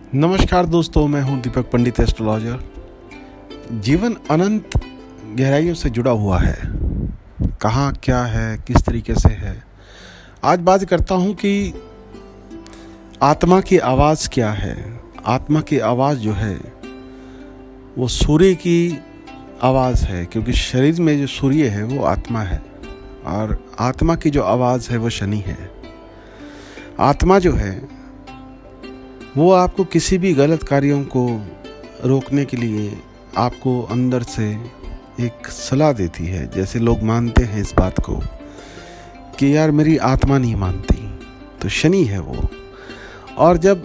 नमस्कार दोस्तों, मैं हूं दीपक पंडित एस्ट्रोलॉजर। जीवन अनंत गहराइयों से जुड़ा हुआ है। कहाँ क्या है, किस तरीके से है, आज बात करता हूं कि आत्मा की आवाज़ क्या है। आत्मा की आवाज़ जो है वो सूर्य की आवाज़ है, क्योंकि शरीर में जो सूर्य है वो आत्मा है और आत्मा की जो आवाज़ है वो शनि है। आत्मा जो है वो आपको किसी भी गलत कार्यों को रोकने के लिए आपको अंदर से एक सलाह देती है। जैसे लोग मानते हैं इस बात को कि यार मेरी आत्मा नहीं मानती, तो शनि है वो। और जब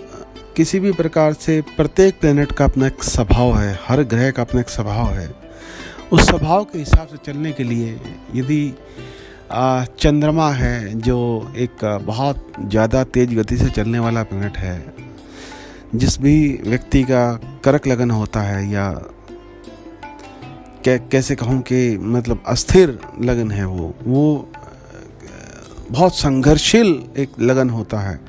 किसी भी प्रकार से प्रत्येक प्लेनेट का अपना एक स्वभाव है, हर ग्रह का अपना एक स्वभाव है, उस स्वभाव के हिसाब से चलने के लिए यदि चंद्रमा है जो एक बहुत ज़्यादा तेज़ गति से चलने वाला प्लेनेट है, जिस भी व्यक्ति का कर्क लगन होता है या कैसे कहूँ कि मतलब अस्थिर लगन है, वो बहुत संघर्षशील एक लगन होता है।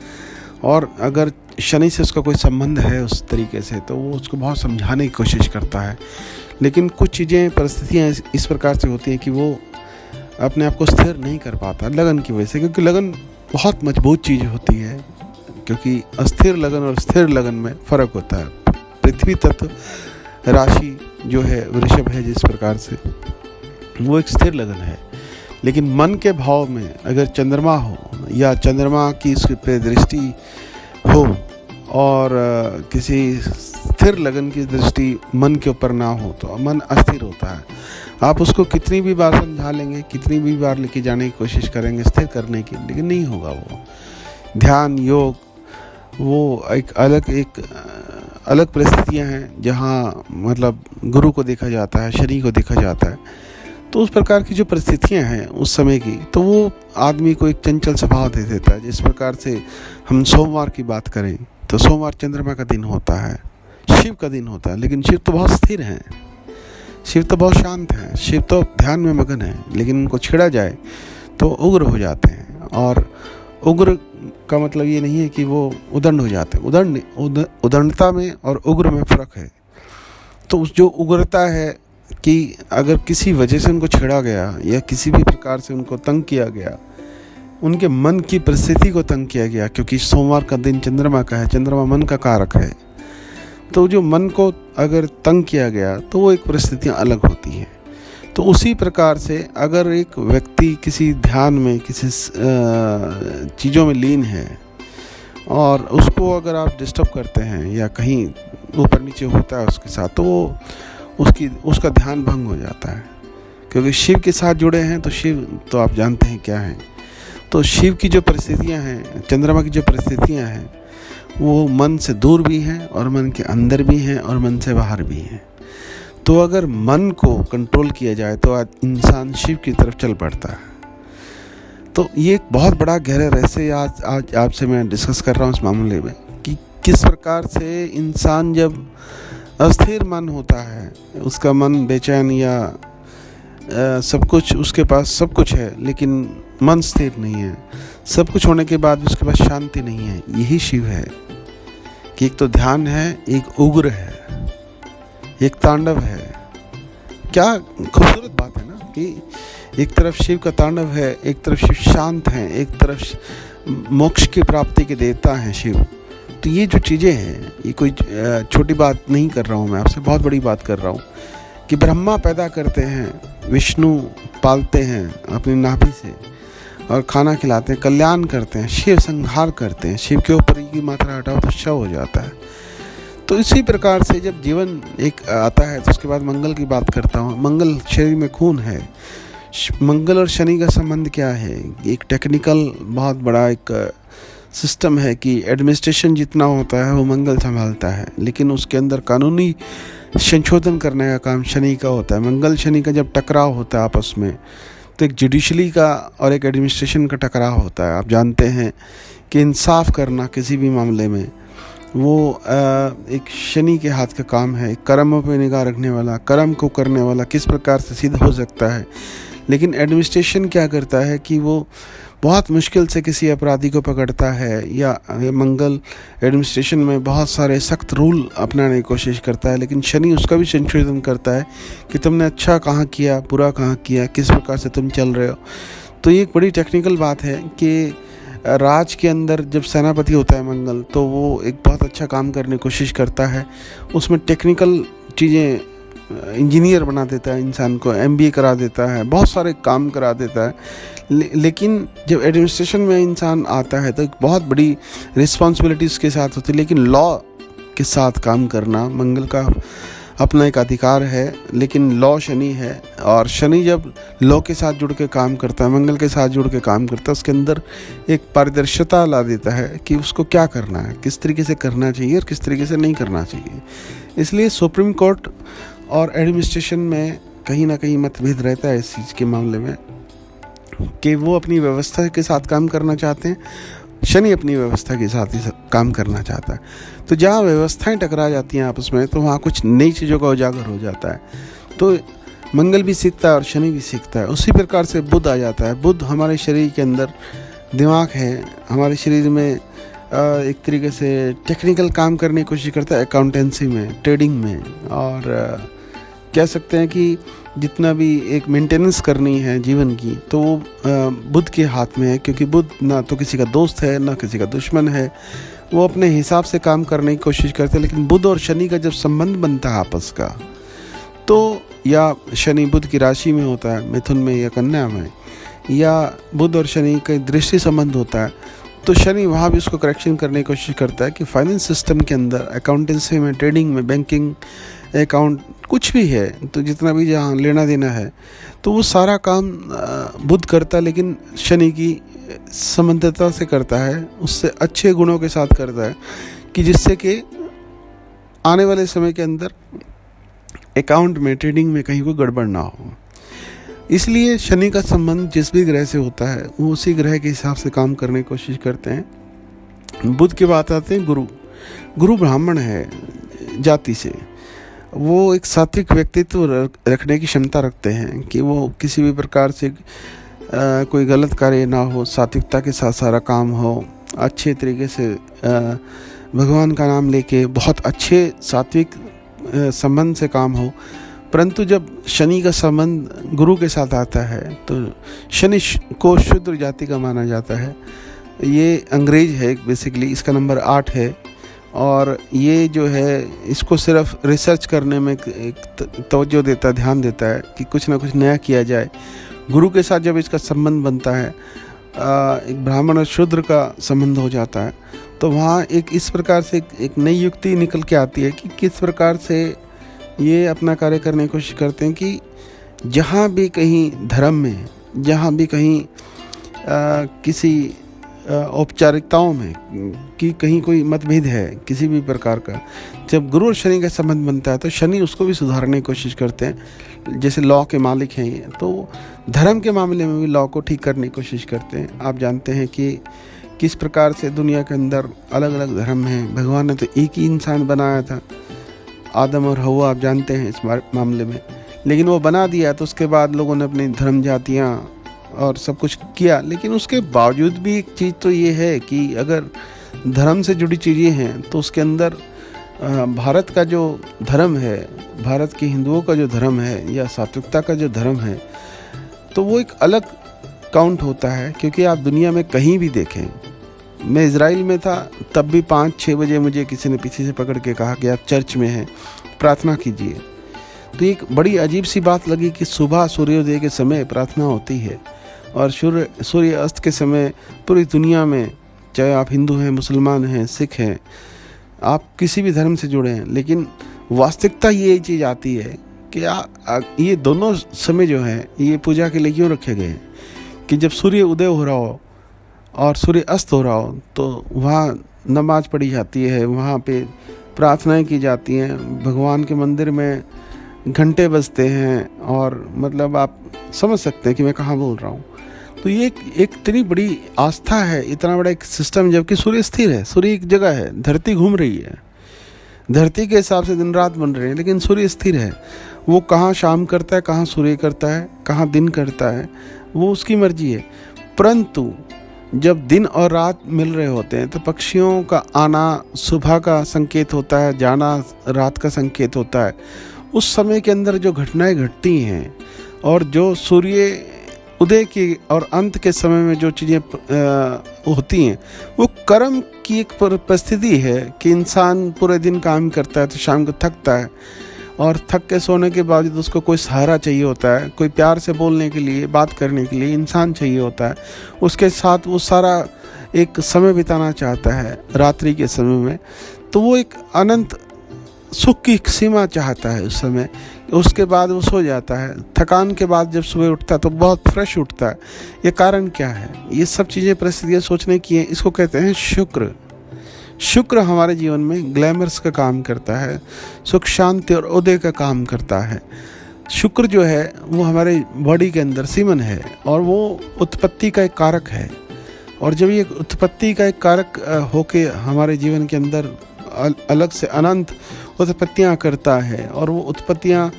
और अगर शनि से उसका कोई संबंध है उस तरीके से, तो वो उसको बहुत समझाने की कोशिश करता है। लेकिन कुछ चीज़ें, परिस्थितियाँ इस प्रकार से होती हैं कि वो अपने आप को स्थिर नहीं कर पाता लगन की वजह से, क्योंकि लगन बहुत मजबूत चीज़ होती है। क्योंकि अस्थिर लगन और स्थिर लगन में फ़र्क होता है। पृथ्वी तत्व राशि जो है वृषभ है, जिस प्रकार से वो एक स्थिर लगन है। लेकिन मन के भाव में अगर चंद्रमा हो या चंद्रमा की इस पे दृष्टि हो और किसी स्थिर लगन की दृष्टि मन के ऊपर ना हो, तो मन अस्थिर होता है। आप उसको कितनी भी बार समझा लेंगे, कितनी भी बार लेके जाने की कोशिश करेंगे स्थिर करने की, लेकिन नहीं होगा। वो ध्यान, योग, वो एक अलग परिस्थितियां हैं जहाँ मतलब गुरु को देखा जाता है, शनि को देखा जाता है। तो उस प्रकार की जो परिस्थितियां हैं उस समय की, तो वो आदमी को एक चंचल स्वभाव दे देता है। जिस प्रकार से हम सोमवार की बात करें तो सोमवार चंद्रमा का दिन होता है, शिव का दिन होता है। लेकिन शिव तो बहुत स्थिर हैं, शिव तो बहुत शांत हैं, शिव तो ध्यान में मगन है। लेकिन उनको छेड़ा जाए तो उग्र हो जाते हैं। और उग्र का मतलब ये नहीं है कि वो उदंड हो जाते हैं। उदंडता में और उग्र में फ़र्क है। तो उस जो उग्रता है कि अगर किसी वजह से उनको छेड़ा गया या किसी भी प्रकार से उनको तंग किया गया, उनके मन की परिस्थिति को तंग किया गया, क्योंकि सोमवार का दिन चंद्रमा का है, चंद्रमा मन का कारक है। तो जो मन को अगर तंग किया गया तो वो एक परिस्थितियाँ अलग होती हैं। तो उसी प्रकार से अगर एक व्यक्ति किसी ध्यान में, किसी चीज़ों में लीन है और उसको अगर आप डिस्टर्ब करते हैं या कहीं ऊपर नीचे होता है उसके साथ, तो वो उसका ध्यान भंग हो जाता है। क्योंकि शिव के साथ जुड़े हैं, तो शिव तो आप जानते हैं क्या है। तो शिव की जो परिस्थितियां हैं, चंद्रमा की जो परिस्थितियां हैं, वो मन से दूर भी हैं और मन के अंदर भी हैं और मन से बाहर भी हैं। तो अगर मन को कंट्रोल किया जाए तो इंसान शिव की तरफ चल पड़ता है। तो ये एक बहुत बड़ा गहरा रहस्य आज आपसे मैं डिस्कस कर रहा हूँ इस मामले में, कि किस प्रकार से इंसान जब अस्थिर मन होता है, उसका मन बेचैन या सब कुछ उसके पास सब कुछ है लेकिन मन स्थिर नहीं है, सब कुछ होने के बाद उसके पास शांति नहीं है। यही शिव है कि एक तो ध्यान है, एक उग्र है, एक तांडव है। क्या खूबसूरत बात है ना, कि एक तरफ शिव का तांडव है, एक तरफ शिव शांत हैं, एक तरफ मोक्ष की प्राप्ति के देवता हैं शिव। तो ये जो चीज़ें हैं, ये कोई छोटी बात नहीं कर रहा हूँ मैं आपसे, बहुत बड़ी बात कर रहा हूँ। कि ब्रह्मा पैदा करते हैं, विष्णु पालते हैं अपनी नाभि से और खाना खिलाते हैं, कल्याण करते हैं, शिव संहार करते हैं। शिव के ऊपर की मात्रा हटाओ तो शव हो जाता है। तो इसी प्रकार से जब जीवन एक आता है तो उसके बाद मंगल की बात करता हूँ। मंगल शरीर में खून है। मंगल और शनि का संबंध क्या है? एक टेक्निकल बहुत बड़ा एक सिस्टम है कि एडमिनिस्ट्रेशन जितना होता है वो मंगल संभालता है, लेकिन उसके अंदर कानूनी संशोधन करने का काम शनि का होता है। मंगल शनि का जब टकराव होता है आपस में, तो एक जुडिशली का और एक एडमिनिस्ट्रेशन का टकराव होता है। आप जानते हैं कि इंसाफ करना किसी भी मामले में वो एक शनि के हाथ का काम है। कर्मों पे निगाह रखने वाला, कर्म को करने वाला किस प्रकार से सिद्ध हो सकता है। लेकिन एडमिनिस्ट्रेशन क्या करता है कि वो बहुत मुश्किल से किसी अपराधी को पकड़ता है, या मंगल एडमिनिस्ट्रेशन में बहुत सारे सख्त रूल अपनाने की कोशिश करता है, लेकिन शनि उसका भी संशोधन करता है कि तुमने अच्छा कहाँ किया, बुरा कहाँ किया, किस प्रकार से तुम चल रहे हो। तो ये एक बड़ी टेक्निकल बात है कि राज के अंदर जब सेनापति होता है मंगल, तो वो एक बहुत अच्छा काम करने की कोशिश करता है, उसमें टेक्निकल चीज़ें, इंजीनियर बना देता है इंसान को, MBA करा देता है, बहुत सारे काम करा देता है। लेकिन जब एडमिनिस्ट्रेशन में इंसान आता है तो एक बहुत बड़ी रिस्पॉन्सिबिलिटी उसके साथ होती है, लेकिन लॉ के साथ काम करना मंगल का अपना एक अधिकार है, लेकिन लॉ शनि है, और शनि जब लॉ के साथ जुड़ के काम करता है, मंगल के साथ जुड़ के काम करता है, उसके अंदर एक पारदर्शिता ला देता है कि उसको क्या करना है, किस तरीके से करना चाहिए और किस तरीके से नहीं करना चाहिए। इसलिए सुप्रीम कोर्ट और एडमिनिस्ट्रेशन में कहीं ना कहीं मतभेद रहता है इस चीज़ के मामले में कि वो अपनी व्यवस्था के साथ काम करना चाहते हैं, शनि अपनी व्यवस्था के साथ ही काम करना चाहता है। तो जहाँ व्यवस्थाएं टकरा जाती हैं आपस में, तो वहाँ कुछ नई चीज़ों का उजागर हो जाता है। तो मंगल भी सीखता है और शनि भी सीखता है। उसी प्रकार से बुध आ जाता है। बुध हमारे शरीर के अंदर दिमाग है, हमारे शरीर में एक तरीके से टेक्निकल काम करने की कोशिश करता है, अकाउंटेंसी में, ट्रेडिंग में, और कह सकते हैं कि जितना भी एक मेंटेनेंस करनी है जीवन की, तो वो बुध के हाथ में है, क्योंकि बुध ना तो किसी का दोस्त है ना किसी का दुश्मन है, वो अपने हिसाब से काम करने की कोशिश करते हैं। लेकिन बुध और शनि का जब संबंध बनता है आपस का, तो या शनि बुध की राशि में होता है, मिथुन में या कन्या में, या बुध और शनि का दृष्टि संबंध होता है, तो शनि वहाँ भी उसको करेक्शन करने की कोशिश करता है कि फाइनेंस सिस्टम के अंदर, अकाउंटेंसी में, ट्रेडिंग में, बैंकिंग, अकाउंट, कुछ भी है, तो जितना भी जहाँ लेना देना है, तो वो सारा काम बुध करता है, लेकिन शनि की संबंधितता से करता है, उससे अच्छे गुणों के साथ करता है, कि जिससे कि आने वाले समय के अंदर अकाउंट में, ट्रेडिंग में कहीं कोई गड़बड़ ना हो। इसलिए शनि का संबंध जिस भी ग्रह से होता है, वो उसी ग्रह के हिसाब से काम करने की कोशिश करते हैं। बुध की बात आते हैं गुरु। गुरु ब्राह्मण है जाति से, वो एक सात्विक व्यक्तित्व रखने की क्षमता रखते हैं कि वो किसी भी प्रकार से कोई गलत कार्य ना हो, सात्विकता के साथ सारा काम हो, अच्छे तरीके से भगवान का नाम लेके बहुत अच्छे सात्विक संबंध से काम हो। परंतु जब शनि का संबंध गुरु के साथ आता है, तो शनि को शूद्र जाति का माना जाता है। ये अंग्रेज है बेसिकली, इसका नंबर 8 है, और ये जो है इसको सिर्फ रिसर्च करने में एक तवज्जो देता है, ध्यान देता है कि कुछ ना कुछ नया किया जाए। गुरु के साथ जब इसका संबंध बनता है, एक ब्राह्मण और शूद्र का संबंध हो जाता है, तो वहाँ एक इस प्रकार से एक नई युक्ति निकल के आती है कि किस प्रकार से ये अपना कार्य करने की कोशिश करते हैं कि जहाँ भी कहीं धर्म में, जहाँ भी कहीं किसी औपचारिकताओं में कि कहीं कोई मतभेद है किसी भी प्रकार का, जब गुरु और शनि का संबंध बनता है, तो शनि उसको भी सुधारने की कोशिश करते हैं। जैसे लॉ के मालिक हैं ये, तो धर्म के मामले में भी लॉ को ठीक करने की कोशिश करते हैं। आप जानते हैं कि किस प्रकार से दुनिया के अंदर अलग अलग धर्म हैं। भगवान ने तो एक ही इंसान बनाया था, आदम और हवा, आप जानते हैं इस मामले में, लेकिन वो बना दिया, तो उसके बाद लोगों ने अपनी धर्म जातियाँ और सब कुछ किया। लेकिन उसके बावजूद भी एक चीज़ तो ये है कि अगर धर्म से जुड़ी चीज़ें हैं, तो उसके अंदर भारत का जो धर्म है, भारत के हिंदुओं का जो धर्म है, या सात्विकता का जो धर्म है, तो वो एक अलग काउंट होता है। क्योंकि आप दुनिया में कहीं भी देखें, मैं इज़राइल में था, तब भी 5-6 बजे मुझे किसी ने पीछे से पकड़ के कहा कि आप चर्च में हैं, प्रार्थना कीजिए। तो एक बड़ी अजीब सी बात लगी कि सुबह सूर्योदय के समय प्रार्थना होती है, और सूर्य अस्त के समय पूरी दुनिया में, चाहे आप हिंदू हैं, मुसलमान हैं, सिख हैं, आप किसी भी धर्म से जुड़े हैं, लेकिन वास्तविकता ये चीज़ आती है कि ये दोनों समय जो है ये पूजा के लिए क्यों रखे गए हैं कि जब सूर्य उदय हो रहा हो और सूर्य अस्त हो रहा हो, तो वहाँ नमाज पढ़ी जाती है, वहाँ पे प्रार्थनाएं की जाती हैं, भगवान के मंदिर में घंटे बजते हैं, और मतलब आप समझ सकते हैं कि मैं कहाँ बोल रहा हूँ। तो ये एक इतनी बड़ी आस्था है, इतना बड़ा एक सिस्टम, जबकि सूर्य स्थिर है, सूर्य एक जगह है, धरती घूम रही है, धरती के हिसाब से दिन रात बन रहे हैं, लेकिन सूर्य स्थिर है। वो कहाँ शाम करता है, कहाँ सूर्य करता है, कहाँ दिन करता है, वो उसकी मर्जी है। परंतु जब दिन और रात मिल रहे होते हैं तो पक्षियों का आना सुबह का संकेत होता है, जाना रात का संकेत होता है। उस समय के अंदर जो घटनाएं घटती हैं और जो सूर्य उदय की और अंत के समय में जो चीज़ें होती हैं, वो कर्म की एक परिस्थिति है कि इंसान पूरे दिन काम करता है तो शाम को थकता है, और थक के सोने के बावजूद उसको कोई सहारा चाहिए होता है, कोई प्यार से बोलने के लिए, बात करने के लिए इंसान चाहिए होता है। उसके साथ वो सारा एक समय बिताना चाहता है रात्रि के समय में, तो वो एक अनंत सुख की सीमा चाहता है उस समय। उसके बाद वो सो जाता है, थकान के बाद जब सुबह उठता है तो बहुत फ्रेश उठता है। ये कारण क्या है? ये सब चीज़ें परिस्थितियाँ सोचने की हैं। इसको कहते हैं शुक्र। शुक्र हमारे जीवन में ग्लैमर्स का काम करता है, सुख शांति और उदय का काम करता है। शुक्र जो है वो हमारे बॉडी के अंदर सीमन है और वो उत्पत्ति का एक कारक है। और जब ये उत्पत्ति का एक कारक होके हमारे जीवन के अंदर अलग से अनंत उत्पत्तियाँ करता है और वो उत्पत्तियाँ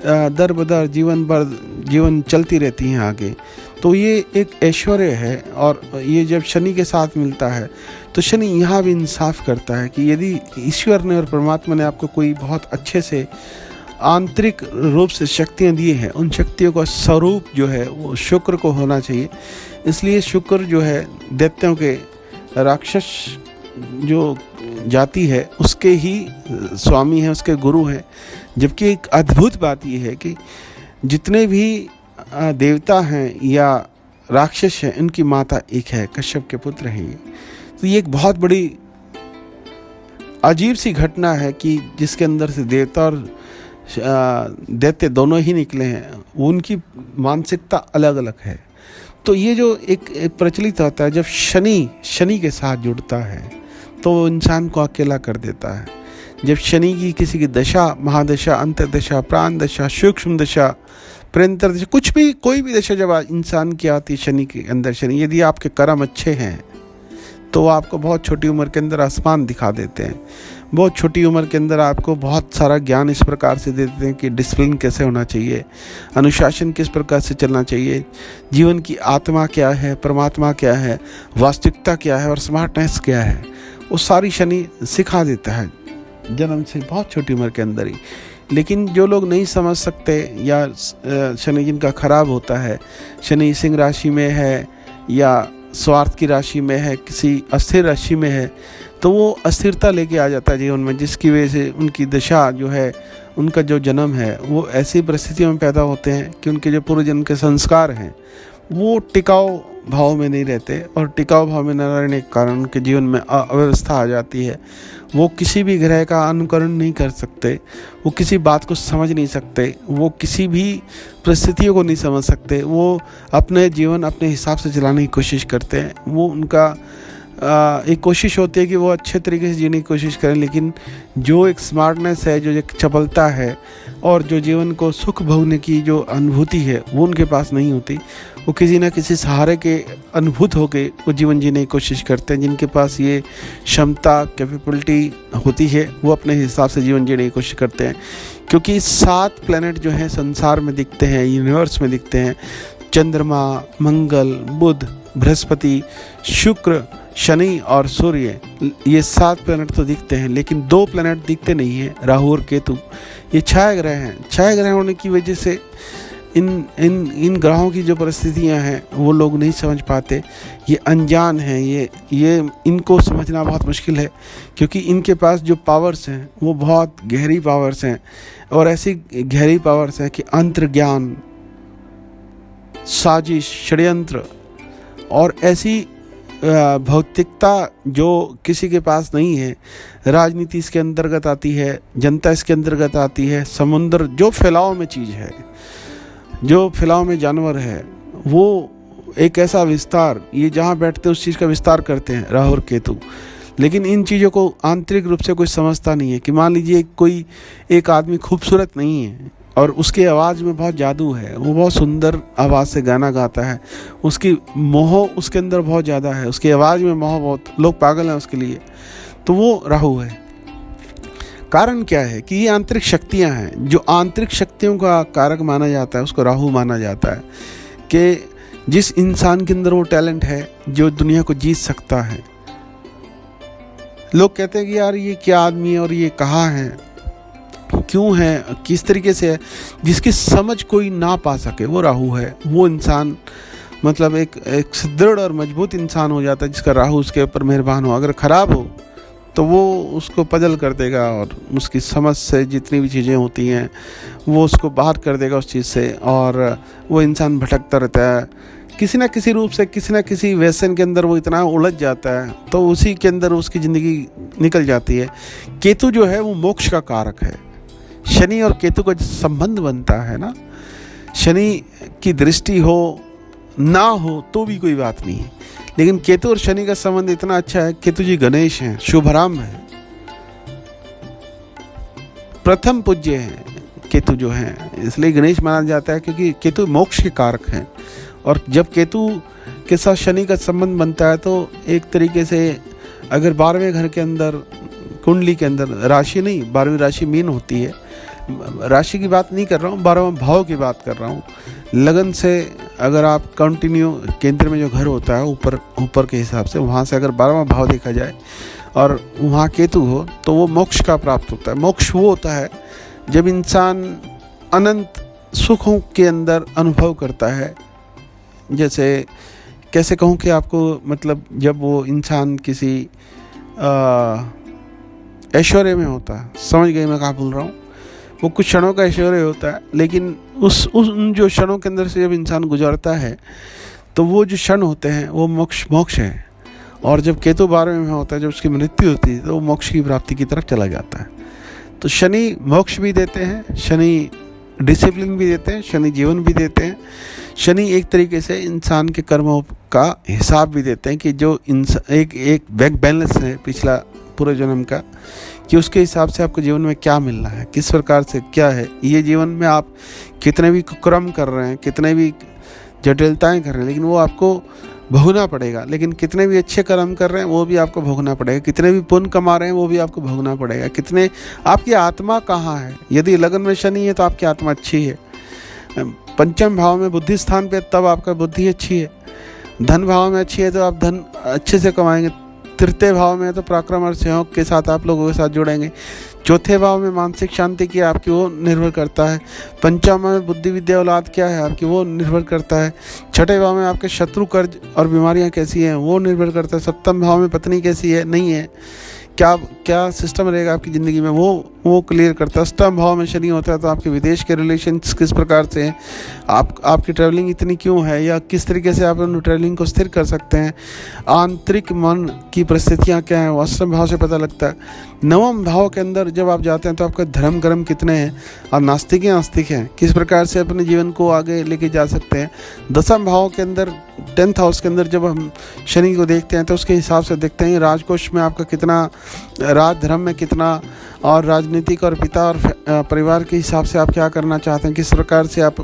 दर बदर जीवन चलती रहती हैं आगे, तो ये एक ऐश्वर्य है। और ये जब शनि के साथ मिलता है तो शनि यहाँ भी इंसाफ करता है कि यदि ईश्वर ने और परमात्मा ने आपको कोई बहुत अच्छे से आंतरिक रूप से शक्तियाँ दी हैं, उन शक्तियों का स्वरूप जो है वो शुक्र को होना चाहिए। इसलिए शुक्र जो है दैत्यों के, राक्षस जो जाति है उसके ही स्वामी है, उसके गुरु है। जबकि एक अद्भुत बात यह है कि जितने भी देवता हैं या राक्षस हैं, इनकी माता एक है, कश्यप के पुत्र हैं ये। तो ये एक बहुत बड़ी अजीब सी घटना है कि जिसके अंदर से देवता और दैत्य दोनों ही निकले हैं, उनकी मानसिकता अलग अलग है। तो ये जो एक प्रचलित होता है, जब शनि के साथ जुड़ता है तो इंसान को अकेला कर देता है। जब शनि की किसी की दशा, महादशा, अंतर्दशा, प्राण दशा, सूक्ष्म दशा, प्रंतर दशा, कुछ भी कोई भी दशा जब इंसान की आती है शनि के अंदर, शनि यदि आपके कर्म अच्छे हैं तो आपको बहुत छोटी उम्र के अंदर आसमान दिखा देते हैं। बहुत छोटी उम्र के अंदर आपको बहुत सारा ज्ञान इस प्रकार से दे देते हैं कि डिसिप्लिन कैसे होना चाहिए, अनुशासन किस प्रकार से चलना चाहिए, जीवन की आत्मा क्या है, परमात्मा क्या है, वास्तविकता क्या है और स्मार्टनेस क्या है, वो सारी शनि सिखा देता है जन्म से, बहुत छोटी उम्र के अंदर ही। लेकिन जो लोग नहीं समझ सकते या शनि जिनका खराब होता है, शनि सिंह राशि में है या स्वार्थ की राशि में है, किसी अस्थिर राशि में है, तो वो अस्थिरता लेके आ जाता है जीवन में, जिसकी वजह से उनकी दशा जो है, उनका जो जन्म है वो ऐसी परिस्थितियों में पैदा होते हैं कि उनके जो पूर्व जन्म के संस्कार हैं वो टिकाऊ भाव में नहीं रहते, और टिकाऊ भाव में न रहने के कारण उनके जीवन में अव्यवस्था आ जाती है। वो किसी भी ग्रह का अनुकरण नहीं कर सकते, वो किसी बात को समझ नहीं सकते, वो किसी भी परिस्थितियों को नहीं समझ सकते, वो अपने जीवन अपने हिसाब से चलाने की कोशिश करते हैं। वो उनका एक कोशिश होती है कि वो अच्छे तरीके से जीने की कोशिश करें, लेकिन जो एक स्मार्टनेस है, जो एक चपलता है और जो जीवन को सुख भोगने की जो अनुभूति है वो उनके पास नहीं होती। वो किसी न किसी सहारे के अनुभूत होकर वो जीवन जीने की कोशिश करते हैं। जिनके पास ये क्षमता, कैपेबिलिटी होती है, वो अपने हिसाब से जीवन जीने की कोशिश करते हैं। क्योंकि 7 प्लैनेट जो हैं संसार में दिखते हैं, यूनिवर्स में दिखते हैं, चंद्रमा, मंगल, बुध, बृहस्पति, शुक्र, शनि और सूर्य, ये 7 प्लैनेट तो दिखते हैं, लेकिन 2 प्लैनेट दिखते नहीं हैं, राहु और केतु। ये छाया ग्रह हैं। छाया ग्रह होने की वजह से इन ग्रहों की जो परिस्थितियां हैं वो लोग नहीं समझ पाते, ये अनजान हैं, ये इनको समझना बहुत मुश्किल है, क्योंकि इनके पास जो पावर्स हैं वो बहुत गहरी पावर्स हैं, और ऐसी गहरी पावर्स हैं कि अंतर्ज्ञान, साजिश, षड्यंत्र और ऐसी भौतिकता जो किसी के पास नहीं है। राजनीति इसके अंतर्गत आती है, जनता इसके अंतर्गत आती है, समुद्र जो फैलाव में चीज़ है, जो फैलाव में जानवर है, वो एक ऐसा विस्तार, ये जहाँ बैठते उस चीज़ का विस्तार करते हैं राहु और केतु। लेकिन इन चीज़ों को आंतरिक रूप से कोई समझता नहीं है। कि मान लीजिए कोई एक आदमी खूबसूरत नहीं है और उसकी आवाज़ में बहुत जादू है, वो बहुत सुंदर आवाज़ से गाना गाता है, उसकी मोह उसके अंदर बहुत ज़्यादा है, उसकी आवाज़ में मोह बहुत, लोग पागल हैं उसके लिए, तो वो राहु है। कारण क्या है कि ये आंतरिक शक्तियाँ हैं, जो आंतरिक शक्तियों का कारक माना जाता है उसको राहु माना जाता है। कि जिस इंसान के अंदर वो टैलेंट है जो दुनिया को जीत सकता है। लोग कहते हैं कि यार ये क्या आदमी है और ये कहाँ है, क्यों है, किस तरीके से है, जिसकी समझ कोई ना पा सके वो राहु है। वो इंसान मतलब एक सुदृढ़ और मजबूत इंसान हो जाता है जिसका राहु उसके ऊपर मेहरबान हो। अगर ख़राब हो तो वो उसको पजल कर देगा और उसकी समझ से जितनी भी चीज़ें होती हैं वो उसको बाहर कर देगा उस चीज़ से, और वो इंसान भटकता रहता है किसी ना किसी रूप से, किसी ना किसी व्यसन के अंदर वो इतना उलझ जाता है तो उसी के अंदर उसकी ज़िंदगी निकल जाती है। केतु जो है वो मोक्ष का कारक है। शनि और केतु का जो संबंध बनता है ना, शनि की दृष्टि हो ना हो तो भी कोई बात नहीं है, लेकिन केतु और शनि का संबंध इतना अच्छा है। केतु जी गणेश हैं, शुभारंभ है, प्रथम पूज्य हैं केतु जो हैं, इसलिए गणेश माना जाता है क्योंकि केतु मोक्ष के कारक हैं। और जब केतु के साथ शनि का संबंध बनता है तो एक तरीके से अगर 12वें घर के अंदर, कुंडली के अंदर, राशि नहीं 12वीं राशि मीन होती है, राशि की बात नहीं कर रहा हूँ, 12वां भाव की बात कर रहा हूँ। लगन से अगर आप कंटिन्यू केंद्र में जो घर होता है ऊपर के हिसाब से, वहाँ से अगर 12वां भाव देखा जाए और वहाँ केतु हो तो वो मोक्ष का प्राप्त होता है। मोक्ष वो होता है जब इंसान अनंत सुखों के अंदर अनुभव करता है। जैसे कैसे कहूँ कि आपको, मतलब जब वो इंसान किसी ऐश्वर्य में होता है, समझ गए मैं कहाँ बोल रहा हूँ, वो कुछ क्षणों का ऐश्वर्य होता है, लेकिन उन जो क्षणों के अंदर से जब इंसान गुजरता है तो वो जो क्षण होते हैं वो मोक्ष है। और जब केतु 12वें में होता है, जब उसकी मृत्यु होती है तो वो मोक्ष की प्राप्ति की तरफ चला जाता है। तो शनि मोक्ष भी देते हैं, शनि डिसिप्लिन भी देते हैं, शनि जीवन भी देते हैं, शनि एक तरीके से इंसान के कर्मों का हिसाब भी देते हैं कि जो एक बैंक बैलेंस है पिछला पूरे जन्म का, कि उसके हिसाब से आपको जीवन में क्या मिल रहा है, किस प्रकार से क्या है। ये जीवन में आप कितने भी कुकर्म कर रहे हैं, कितने भी जटिलताएं कर रहे हैं, लेकिन वो आपको भोगना पड़ेगा। लेकिन कितने भी अच्छे कर्म कर रहे हैं वो भी आपको भोगना पड़ेगा, कितने भी पुण्य कमा रहे हैं वो भी आपको भोगना पड़ेगा। कितने आपकी आत्मा कहाँ है, यदि लगन में शनि है तो आपकी आत्मा अच्छी है, पंचम भाव में बुद्धि स्थान पे तब आपका बुद्धि अच्छी है, धन भाव में अच्छी है तो आप धन अच्छे से कमाएंगे, तृतीय भाव में तो पराक्रम और सहयोग के साथ आप लोगों के साथ जुड़ेंगे, चौथे भाव में मानसिक शांति की आपकी वो निर्भर करता है, पंचम में बुद्धि विद्या औलाद क्या है आपकी वो निर्भर करता है, छठे भाव में आपके शत्रु कर्ज और बीमारियां कैसी हैं वो निर्भर करता है, सप्तम भाव में पत्नी कैसी है नहीं है, क्या सिस्टम रहेगा आपकी ज़िंदगी में वो क्लियर करता है। अष्टम भाव में शनि होता है तो आपके विदेश के रिलेशंस किस प्रकार से हैं, आपकी ट्रैवलिंग इतनी क्यों है, या किस तरीके से आप उन ट्रैवलिंग को स्थिर कर सकते हैं, आंतरिक मन की परिस्थितियाँ क्या हैं वो अष्टम भाव से पता लगता है। नवम भाव के अंदर जब आप जाते हैं तो आपका धर्म कर्म कितने हैं, आप नास्तिक हैं आस्तिक हैं, किस प्रकार से अपने जीवन को आगे लेके जा सकते हैं। दसम भाव के अंदर 10th हाउस के अंदर जब हम शनि को देखते हैं तो उसके हिसाब से देखते हैं राजकोष में आपका कितना, राज धर्म में कितना, और राजनीतिक और पिता और परिवार के हिसाब से आप क्या करना चाहते हैं, किस प्रकार से आप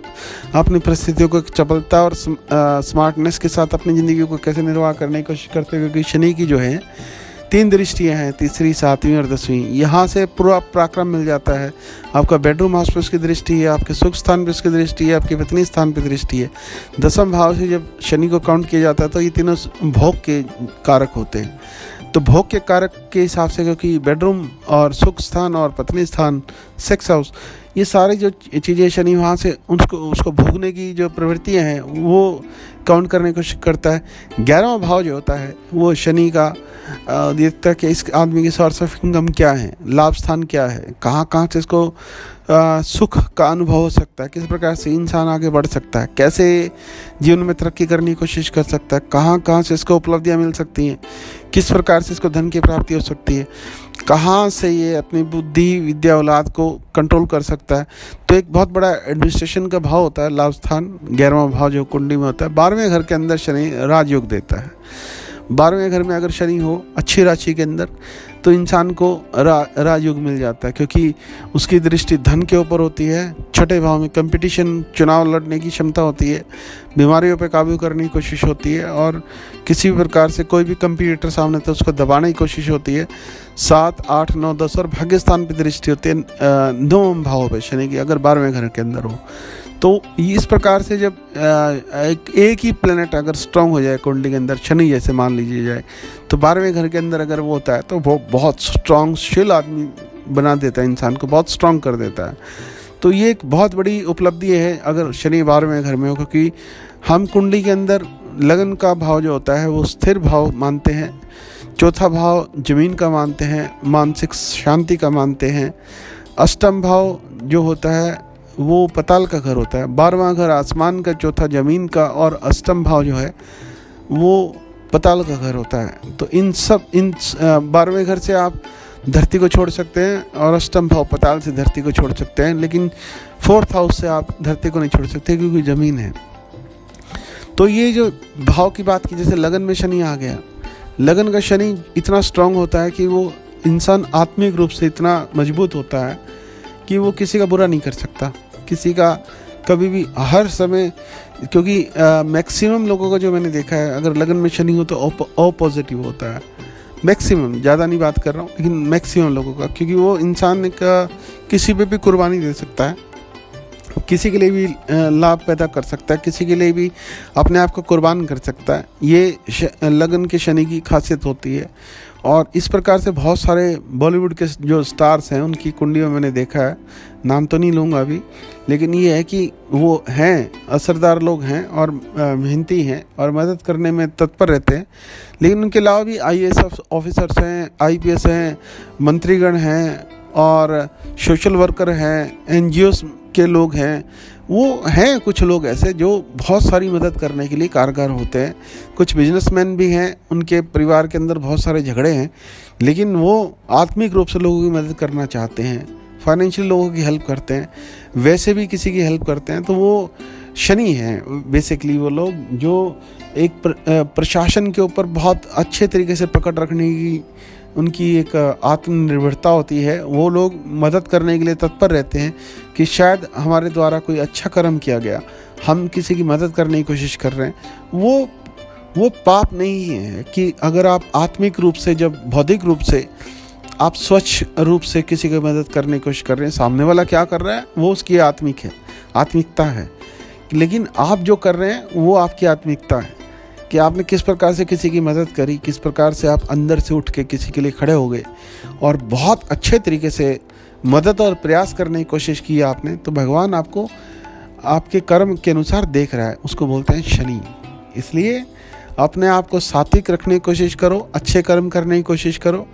अपनी परिस्थितियों को चपलता और स्मार्टनेस के साथ अपनी ज़िंदगी को कैसे निर्वाह करने की कोशिश करते हैं। क्योंकि शनि की जो है 3 दृष्टियाँ हैं, तीसरी, 7वीं और 10वीं, यहाँ से पूरा पराक्रम मिल जाता है। आपका बेडरूम हाउस पे उसकी दृष्टि है, आपके सुख स्थान पे उसकी दृष्टि है, आपकी पत्नी स्थान पे दृष्टि है। दसम भाव से जब शनि को काउंट किया जाता है तो ये तीनों भोग के कारक होते हैं। तो भोग के कारक के हिसाब से, क्योंकि बेडरूम और सुख स्थान और पत्नी स्थान, सेक्स हाउस, ये सारी जो चीज़ें शनि वहाँ से उसको भोगने की जो प्रवृत्तियाँ हैं वो काउंट करने की कोशिश करता है। 11वां भाव जो होता है वो शनि का देखता है कि इस आदमी की सोर्स ऑफ इनकम क्या है, लाभ स्थान क्या है, कहाँ से इसको सुख का अनुभव हो सकता है, किस प्रकार से इंसान आगे बढ़ सकता है, कैसे जीवन में तरक्की करने की कोशिश कर सकता है, कहाँ से इसको उपलब्धियाँ मिल सकती हैं, किस प्रकार से इसको धन की प्राप्ति हो सकती है, कहाँ से ये अपनी बुद्धि विद्या औलाद को कंट्रोल कर सकता है। तो एक बहुत बड़ा एडमिनिस्ट्रेशन का भाव होता है लाभ स्थान, 11वां भाव जो कुंडली में होता है। 12वें घर के अंदर शनि राजयोग देता है। 12वें घर में अगर शनि हो अच्छी राशि के अंदर तो इंसान को राजयोग मिल जाता है, क्योंकि उसकी दृष्टि धन के ऊपर होती है। छठे भाव में कंपटीशन, चुनाव लड़ने की क्षमता होती है, बीमारियों पे काबू करने की कोशिश होती है, और किसी भी प्रकार से कोई भी कंपटीटर सामने तो उसको दबाने की कोशिश होती है। 7, 8, 9, 10 और भाग्य स्थान पर दृष्टि होती है 9वें भाव पे शनि की, अगर 12वें घर के अंदर हो तो इस प्रकार से जब एक ही प्लेनेट अगर स्ट्रांग हो जाए कुंडली के अंदर, शनि जैसे मान लीजिए जाए, तो 12वें घर के अंदर अगर वो होता है तो वो बहुत स्ट्रांगशील आदमी बना देता है, इंसान को बहुत स्ट्रांग कर देता है। तो ये एक बहुत बड़ी उपलब्धि है अगर शनि 12वें घर में हो, क्योंकि हम कुंडली के अंदर लगन का भाव जो होता है वो स्थिर भाव मानते हैं, चौथा भाव जमीन का मानते हैं, मानसिक शांति का मानते हैं, अष्टम भाव जो होता है वो पताल का घर होता है, 12वां घर आसमान का, चौथा ज़मीन का, और अष्टम भाव जो है वो पताल का घर होता है। तो इन 12वें घर से आप धरती को छोड़ सकते हैं और अष्टम भाव पताल से धरती को छोड़ सकते हैं, लेकिन 4th हाउस से आप धरती को नहीं छोड़ सकते क्योंकि ज़मीन है। तो ये जो भाव की बात की, जैसे लगन में शनि आ गया, लगन का शनि इतना स्ट्रांग होता है कि वो इंसान आत्मिक रूप से इतना मजबूत होता है कि वो किसी का बुरा नहीं कर सकता, किसी का कभी भी, हर समय, क्योंकि मैक्सिमम लोगों का जो मैंने देखा है अगर लगन में शनि हो तो ओ पॉजिटिव होता है, मैक्सिमम, ज़्यादा नहीं बात कर रहा हूँ लेकिन मैक्सिमम लोगों का, क्योंकि वो इंसान का किसी पे भी कुर्बानी दे सकता है, किसी के लिए भी लाभ पैदा कर सकता है, किसी के लिए भी अपने आप को कुर्बान कर सकता है। ये लगन के शनि की खासियत होती है। और इस प्रकार से बहुत सारे बॉलीवुड के जो स्टार्स हैं उनकी कुंडलियों में मैंने देखा है, नाम तो नहीं लूँगा अभी, लेकिन ये है कि वो हैं, असरदार लोग हैं और मेहनती हैं और मदद करने में तत्पर रहते हैं। लेकिन उनके अलावा भी IAS ऑफिसर्स हैं, IPS हैं, मंत्रीगण हैं और सोशल वर्कर हैं, NGOs के लोग हैं, वो हैं कुछ लोग ऐसे जो बहुत सारी मदद करने के लिए कारगर होते हैं। कुछ बिजनेसमैन भी हैं, उनके परिवार के अंदर बहुत सारे झगड़े हैं, लेकिन वो आत्मिक रूप से लोगों की मदद करना चाहते हैं, फाइनेंशियल लोगों की हेल्प करते हैं, वैसे भी किसी की हेल्प करते हैं। तो वो शनि हैं बेसिकली वो लोग, जो एक प्रशासन के ऊपर बहुत अच्छे तरीके से पकड़ रखने की उनकी एक आत्मनिर्भरता होती है। वो लोग मदद करने के लिए तत्पर रहते हैं कि शायद हमारे द्वारा कोई अच्छा कर्म किया गया, हम किसी की मदद करने की कोशिश कर रहे हैं। वो पाप नहीं है कि अगर आप आत्मिक रूप से, जब भौतिक रूप से आप स्वच्छ रूप से किसी की मदद करने की कोशिश कर रहे हैं, सामने वाला क्या कर रहा है वो उसकी आत्मिकता है, लेकिन आप जो कर रहे हैं वो आपकी आत्मिकता है कि आपने किस प्रकार से किसी की मदद करी, किस प्रकार से आप अंदर से उठ के किसी के लिए खड़े हो गए और बहुत अच्छे तरीके से मदद और प्रयास करने की कोशिश की आपने, तो भगवान आपको आपके कर्म के अनुसार देख रहा है। उसको बोलते हैं शनि। इसलिए अपने आप को सात्विक रखने की कोशिश करो, अच्छे कर्म करने की कोशिश करो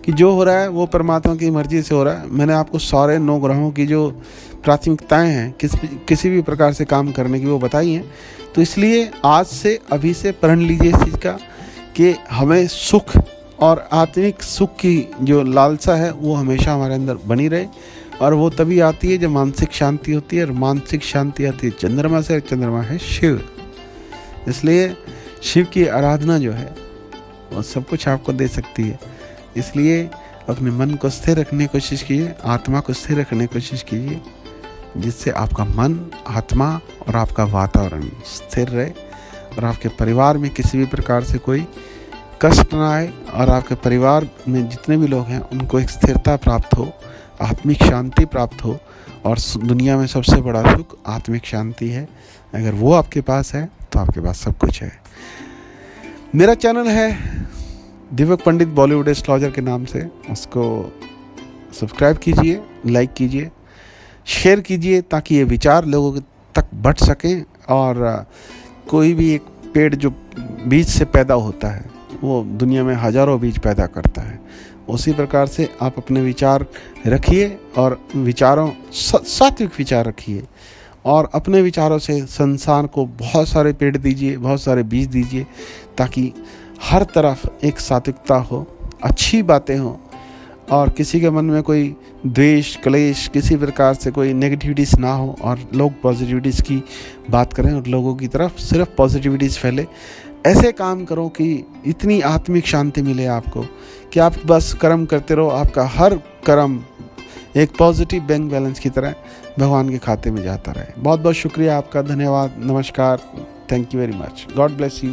कि जो हो रहा है वो परमात्मा की मर्जी से हो रहा है। मैंने आपको सारे 9 ग्रहों की जो प्राथमिकताएं हैं किसी भी प्रकार से काम करने की वो बताई हैं। तो इसलिए आज से, अभी से प्रण लीजिए इस चीज़ का कि हमें सुख और आत्मिक सुख की जो लालसा है वो हमेशा हमारे अंदर बनी रहे, और वो तभी आती है जब मानसिक शांति होती है, और मानसिक शांति आती है चंद्रमा से, चंद्रमा है शिव। इसलिए शिव की आराधना जो है वो सब कुछ आपको दे सकती है। इसलिए अपने मन को स्थिर रखने की कोशिश कीजिए, आत्मा को स्थिर रखने की कोशिश कीजिए, जिससे आपका मन, आत्मा और आपका वातावरण स्थिर रहे और आपके परिवार में किसी भी प्रकार से कोई कष्ट ना आए, और आपके परिवार में जितने भी लोग हैं उनको एक स्थिरता प्राप्त हो, आत्मिक शांति प्राप्त हो। और दुनिया में सबसे बड़ा सुख आत्मिक शांति है। अगर वो आपके पास है तो आपके पास सब कुछ है। मेरा चैनल है दिव्यक पंडित बॉलीवुड एस्ट्रोलॉजर के नाम से, उसको सब्सक्राइब कीजिए, लाइक कीजिए, शेयर कीजिए, ताकि ये विचार लोगों तक बढ़ सकें। और कोई भी एक पेड़ जो बीज से पैदा होता है वो दुनिया में हजारों बीज पैदा करता है। उसी प्रकार से आप अपने विचार रखिए और विचारों सात्विक विचार रखिए, और अपने विचारों से संसार को बहुत सारे पेड़ दीजिए, बहुत सारे बीज दीजिए, ताकि हर तरफ एक सात्विकता हो, अच्छी बातें हों, और किसी के मन में कोई द्वेष, क्लेश, किसी प्रकार से कोई नेगेटिविटीज़ ना हो, और लोग पॉजिटिविटीज़ की बात करें और लोगों की तरफ सिर्फ पॉजिटिविटीज़ फैले। ऐसे काम करो कि इतनी आत्मिक शांति मिले आपको कि आप बस कर्म करते रहो, आपका हर कर्म एक पॉजिटिव बैंक बैलेंस की तरह भगवान के खाते में जाता रहे। बहुत बहुत शुक्रिया आपका, धन्यवाद, नमस्कार, thank you very much, God bless you.